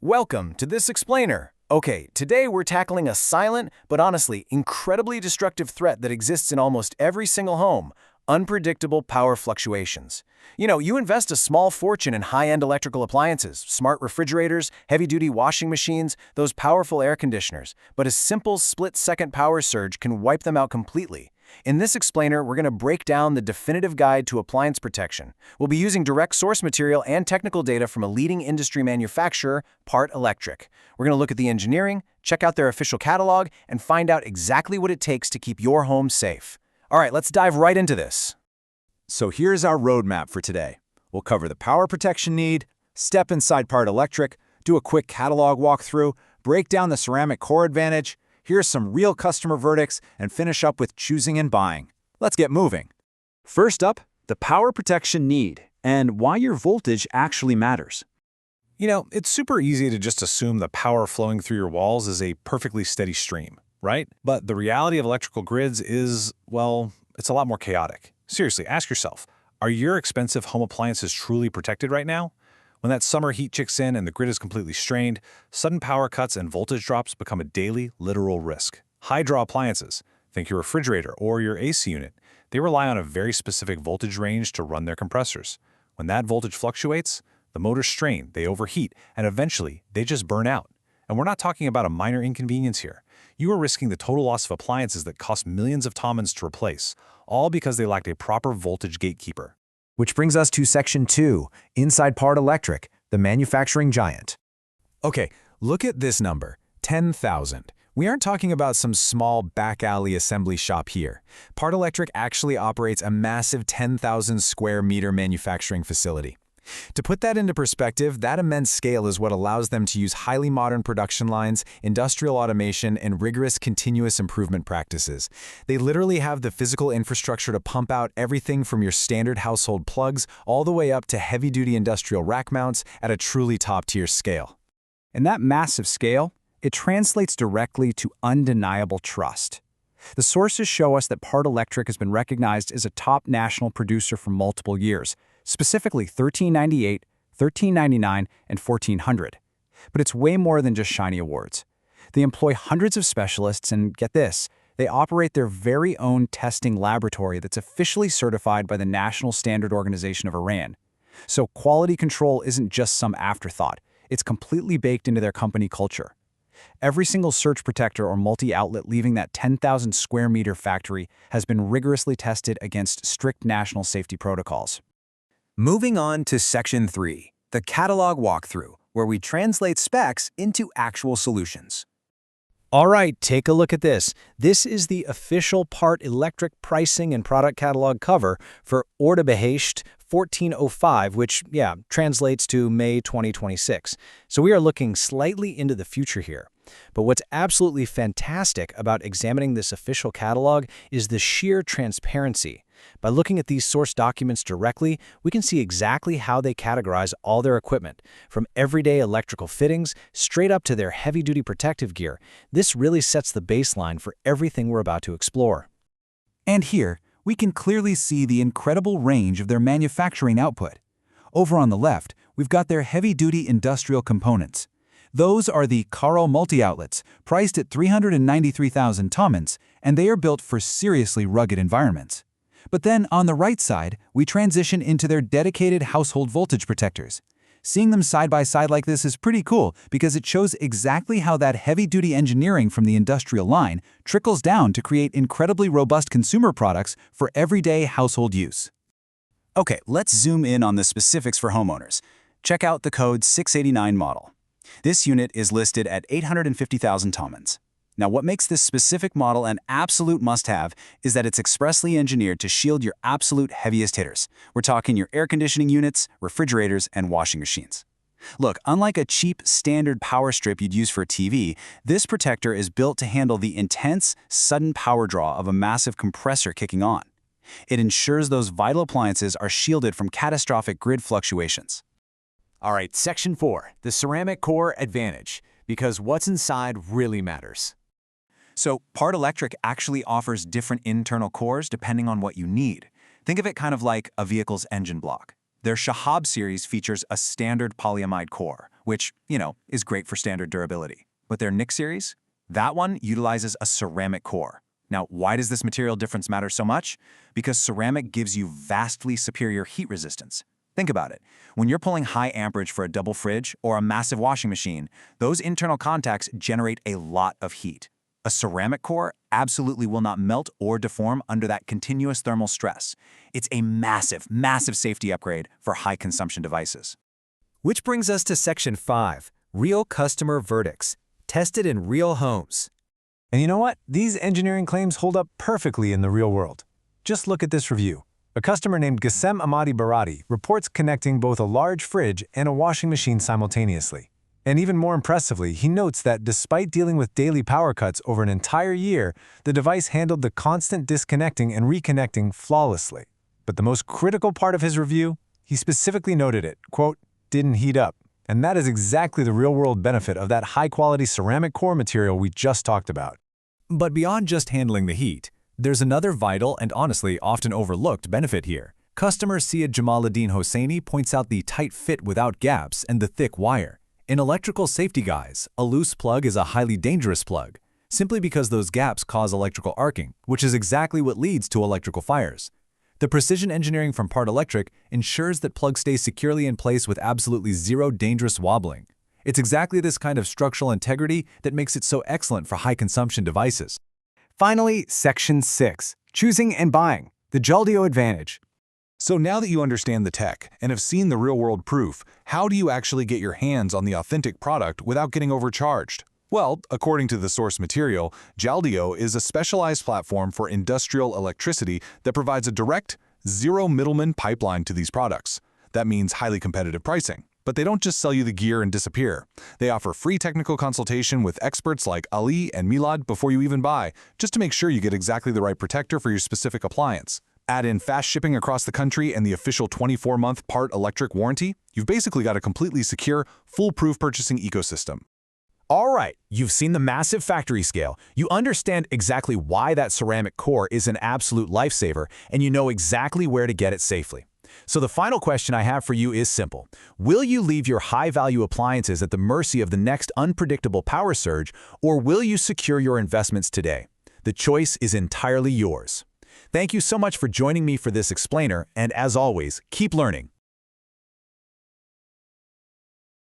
Welcome to this explainer. Okay, today we're tackling a silent, but honestly, incredibly destructive threat that exists in almost every single home: unpredictable power fluctuations. You invest a small fortune in high-end electrical appliances, smart refrigerators, heavy-duty washing machines, those powerful air conditioners, but a simple split-second power surge can wipe them out completely. In this explainer, we're going to break down the definitive guide to appliance protection. We'll be using direct source material and technical data from a leading industry manufacturer, Part Electric. We're going to look at the engineering, check out their official catalog, and find out exactly what it takes to keep your home safe. All right, let's dive right into this. So here's our roadmap for today. We'll cover the power protection need, step inside Part Electric, do a quick catalog walkthrough, break down the ceramic core advantage, here's some real customer verdicts, and finish up with choosing and buying. Let's get moving. First up, the power protection need and why your voltage actually matters. It's super easy to just assume the power flowing through your walls is a perfectly steady stream, right? But the reality of electrical grids is, well, it's a lot more chaotic. Seriously, ask yourself, are your expensive home appliances truly protected right now? When that summer heat kicks in and the grid is completely strained, sudden power cuts and voltage drops become a daily, literal risk. High-draw appliances, think your refrigerator or your AC unit, they rely on a very specific voltage range to run their compressors. When that voltage fluctuates, the motors strain, they overheat, and eventually, they just burn out. And we're not talking about a minor inconvenience here. You are risking the total loss of appliances that cost millions of tomans to replace, all because they lacked a proper voltage gatekeeper. Which brings us to Section 2, inside Part Electric, the manufacturing giant. Okay, look at this number, 10,000. We aren't talking about some small back alley assembly shop here. Part Electric actually operates a massive 10,000 square meter manufacturing facility. To put that into perspective, that immense scale is what allows them to use highly modern production lines, industrial automation, and rigorous continuous improvement practices. They literally have the physical infrastructure to pump out everything from your standard household plugs all the way up to heavy-duty industrial rack mounts at a truly top-tier scale. And that massive scale, it translates directly to undeniable trust. The sources show us that Part Electric has been recognized as a top national producer for multiple years, specifically 1398, 1399, and 1400. But it's way more than just shiny awards. They employ hundreds of specialists and, get this, they operate their very own testing laboratory that's officially certified by the National Standard Organization of Iran. So quality control isn't just some afterthought. It's completely baked into their company culture. Every single surge protector or multi-outlet leaving that 10,000 square meter factory has been rigorously tested against strict national safety protocols. Moving on to Section 3, the catalog walkthrough, where we translate specs into actual solutions. All right, take a look at this. This is the official Part Electric pricing and product catalog cover for Ordebehecht 1405, which, translates to May 2026. So we are looking slightly into the future here. But what's absolutely fantastic about examining this official catalog is the sheer transparency. By looking at these source documents directly, we can see exactly how they categorize all their equipment, from everyday electrical fittings straight up to their heavy-duty protective gear. This really sets the baseline for everything we're about to explore. And here, we can clearly see the incredible range of their manufacturing output. Over on the left, we've got their heavy-duty industrial components. Those are the Carl multi-outlets, priced at 393,000 tomans, and they are built for seriously rugged environments. But then, on the right side, we transition into their dedicated household voltage protectors. Seeing them side by side like this is pretty cool because it shows exactly how that heavy-duty engineering from the industrial line trickles down to create incredibly robust consumer products for everyday household use. Okay, let's zoom in on the specifics for homeowners. Check out the code 689 model. This unit is listed at 850,000 tomans. Now, what makes this specific model an absolute must-have is that it's expressly engineered to shield your absolute heaviest hitters. We're talking your air conditioning units, refrigerators, and washing machines. Look, unlike a cheap, standard power strip you'd use for a TV, this protector is built to handle the intense, sudden power draw of a massive compressor kicking on. It ensures those vital appliances are shielded from catastrophic grid fluctuations. All right, Section 4, the ceramic core advantage, because what's inside really matters. So, Part Electric actually offers different internal cores depending on what you need. Think of it kind of like a vehicle's engine block. Their Shahab series features a standard polyamide core, which, is great for standard durability. But their Nick series? That one utilizes a ceramic core. Now, why does this material difference matter so much? Because ceramic gives you vastly superior heat resistance. Think about it. When you're pulling high amperage for a double fridge or a massive washing machine, those internal contacts generate a lot of heat. A ceramic core absolutely will not melt or deform under that continuous thermal stress. It's a massive, massive safety upgrade for high-consumption devices. Which brings us to Section 5, Real Customer Verdicts, tested in real homes. And you know what? These engineering claims hold up perfectly in the real world. Just look at this review. A customer named Gassem Amadi Barati reports connecting both a large fridge and a washing machine simultaneously. And even more impressively, he notes that despite dealing with daily power cuts over an entire year, the device handled the constant disconnecting and reconnecting flawlessly. But the most critical part of his review, he specifically noted it, quote, didn't heat up. And that is exactly the real-world benefit of that high-quality ceramic core material we just talked about. But beyond just handling the heat, there's another vital and honestly often overlooked benefit here. Customer Syed Jamaluddin Hosseini points out the tight fit without gaps and the thick wire. In electrical safety guys, a loose plug is a highly dangerous plug, simply because those gaps cause electrical arcing, which is exactly what leads to electrical fires. The precision engineering from Part Electric ensures that plugs stay securely in place with absolutely zero dangerous wobbling. It's exactly this kind of structural integrity that makes it so excellent for high-consumption devices. Finally, Section 6, Choosing and Buying, the Jaldio Advantage. So now that you understand the tech and have seen the real-world proof, how do you actually get your hands on the authentic product without getting overcharged? Well, according to the source material, Jaldio is a specialized platform for industrial electricity that provides a direct, zero-middleman pipeline to these products. That means highly competitive pricing. But they don't just sell you the gear and disappear. They offer free technical consultation with experts like Ali and Milad before you even buy, just to make sure you get exactly the right protector for your specific appliance. Add in fast shipping across the country and the official 24-month Part Electric warranty, you've basically got a completely secure, foolproof purchasing ecosystem. All right, you've seen the massive factory scale, you understand exactly why that ceramic core is an absolute lifesaver, and you know exactly where to get it safely. So the final question I have for you is simple. Will you leave your high-value appliances at the mercy of the next unpredictable power surge, or will you secure your investments today? The choice is entirely yours. Thank you so much for joining me for this explainer, and as always, keep learning.